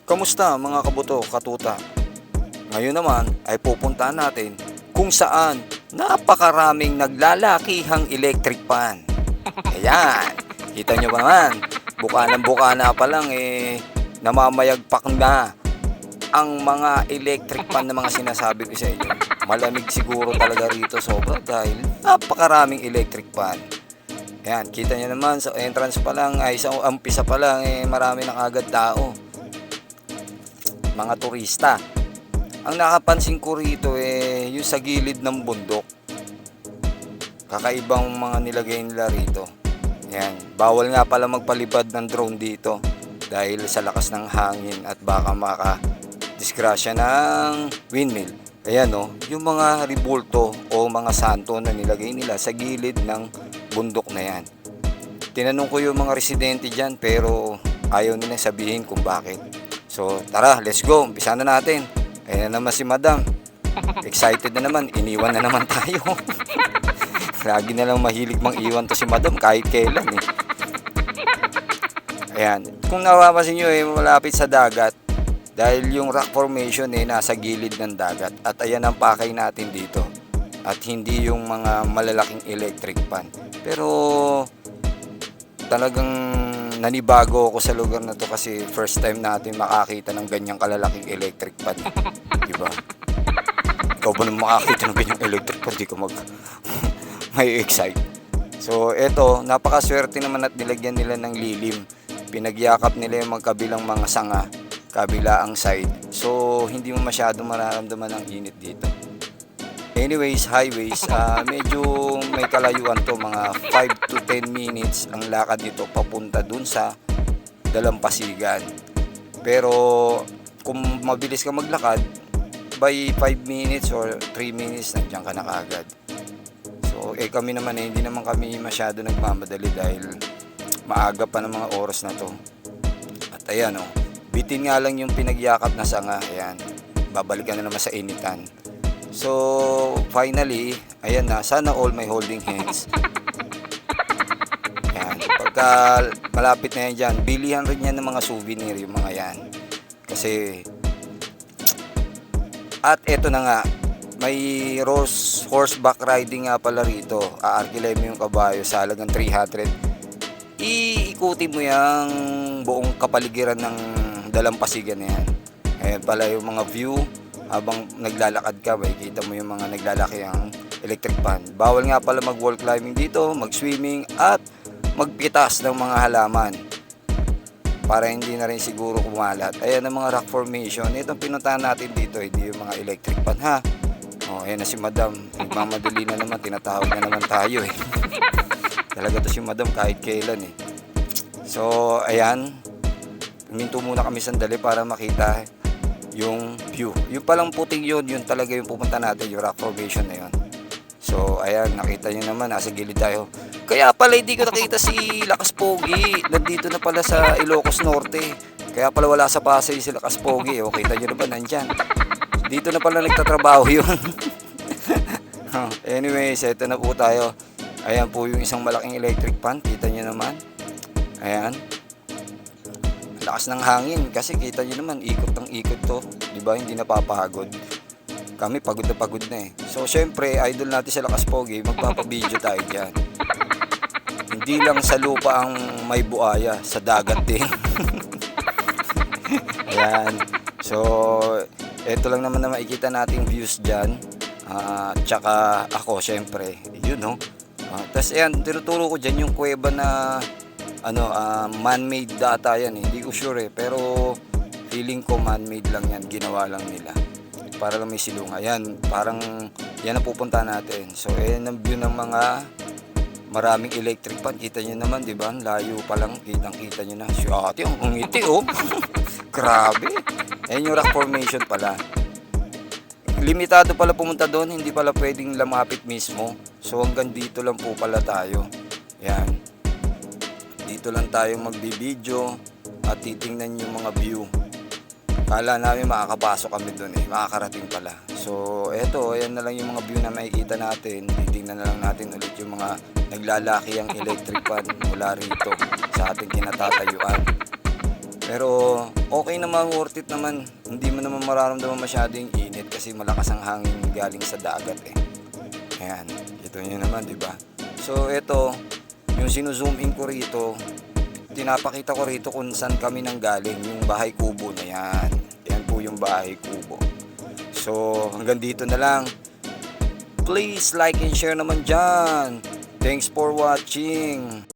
Kamusta mga kabuto, katuta? Ngayon naman ay pupuntahan natin kung saan napakaraming naglalakihang electric fan. Ayan, kita nyo ba naman? Buka ng buka na pa lang namamayagpak na ang mga electric fan na mga sinasabi ko sa inyo. Malamig siguro talaga rito sobra dahil napakaraming electric fan. Ayan, kita nyo naman sa entrance pa lang ay sa umpisa pa lang marami ng agad tao. Mga turista. Ang nakapansin ko rito yung sa gilid ng bundok. Kakaibang mga nilagay nila rito. Yan. Bawal nga pala magpalipad ng drone dito dahil sa lakas ng hangin at baka maka-disgrasya ng windmill. Ayan yung mga ribulto o mga santo na nilagay nila sa gilid ng bundok na yan. Tinanong ko yung mga residente dyan pero ayaw nila sabihin kung bakit. So tara, let's go. Umpisa na natin. Ayan na naman si Madam. Excited na naman. Iniwan na naman tayo. Lagi na lang mahilig mang iwan to si Madam kahit kailan Ayan. Kung napapansin nyo malapit sa dagat. Dahil yung rock formation nasa gilid ng dagat. At ayan ang pakay natin dito. At hindi yung mga malalaking electric fan. Pero talagang nanibago ako sa lugar na to kasi first time natin makakita ng ganyang kalalaking electric fan. Diba? Ikaw ba nang makakita ng ganyang electric fan? Di ka may excite. So eto, napakaswerte naman at nilagyan nila ng lilim. Pinagyakap nila yung magkabilang mga sanga, kabila ang side. So hindi mo masyadong mararamdaman ang init dito. Anyways, highways, medyo may kalayuan to, mga 5 to 10 minutes ang lakad nito papunta dun sa Dalampasigan. Pero kung mabilis ka maglakad, by 5 minutes or 3 minutes nandiyan ka na kaagad. So kami naman hindi naman kami masyado nagmamadali dahil maaga pa ng mga oras na to. At ayan bitin nga lang yung pinagyakap na sanga, ayan, babalikan na naman sa initan. So, finally, ayan na, sana all may holding hands. Ayan, pagka malapit na yan dyan, bilihan rin yan ng mga souvenir, yung mga yan. Kasi, at eto na nga, may horseback riding nga pala rito. Aarkilay mo yung kabayo sa halagang 300. Iikuti mo yung buong kapaligiran ng Dalampasigan na yan. Ayan pala yung mga view. Habang naglalakad ka, makikita mo yung mga naglalaki ang electric fan. Bawal nga pala mag-wall climbing dito, mag-swimming at magpitas ng mga halaman para hindi na rin siguro kumalat. Ayan ang mga rock formation. Itong pinuntahan natin dito, hindi yung mga electric fan ha. Ayan na si Madam. Nagmamadali na naman, tinatawag na naman tayo Talaga to si Madam kahit kailan So, ayan. Huminto muna kami sandali para makita yung view. Yung palang puting yun talaga yung pupunta natin, yung rock formation na yun. So, ayan, nakita nyo naman, nasa gilid tayo. Kaya pala hindi ko nakita si Lakas Pogi. Nandito na pala sa Ilocos Norte. Kaya pala wala sa Pasay si Lakas Pogi. O, kita nyo naman, nandyan. Dito na pala nagtatrabaho yun. Anyways, ito na po tayo. Ayan po yung isang malaking electric fan. Kita nyo naman. Ayan. Lakas ng hangin kasi kita nyo naman ikot ng ikot to, di ba? Hindi napapagod. Kami pagod na So syempre idol natin sa Lakas Pogi, magpapabideo tayo diyan. Hindi lang sa lupa ang may buaya, sa dagat din. Ayan. So eto lang naman na makikita nating views diyan. Tsaka ako syempre, yun Tapos ayan, tinuturo ko diyan yung kuweba na man-made data yan hindi ko sure pero feeling ko man-made lang yan, ginawa lang nila para lang may silungan. Ayan, parang yan ang pupunta natin. So ayan ang view ng mga maraming electric fan. Kita nyo naman, di ba? Layo pa lang, kitang-kita nyo na. Si ate, ang ngiti grabe. Ayan yung rock formation pala. Limitado pala pumunta doon, hindi pala pwedeng lumapit mismo. So hanggang dito lang po pala tayo. Ayan. Dito lang tayo magbibideo at titingnan yung mga view. Kala namin makakapasok kami doon makakarating pala. So eto, ayan na lang yung mga view na makikita natin. Titingnan na lang natin ulit yung mga naglalaki ang electric fan mula rito sa ating kinatatayuan. Pero okay naman, worth it naman. Hindi mo naman mararamdaman masyado yung init kasi malakas ang hangin galing sa dagat eh. Ayan, ito nyo naman, di ba? So ito, yung sinu-zoom in ko rito, tinapakita ko rito kung saan kami nang galing, yung bahay kubo na yan. Yan po yung bahay kubo. So hanggang dito na lang. Please like and share naman dyan. Thanks for watching.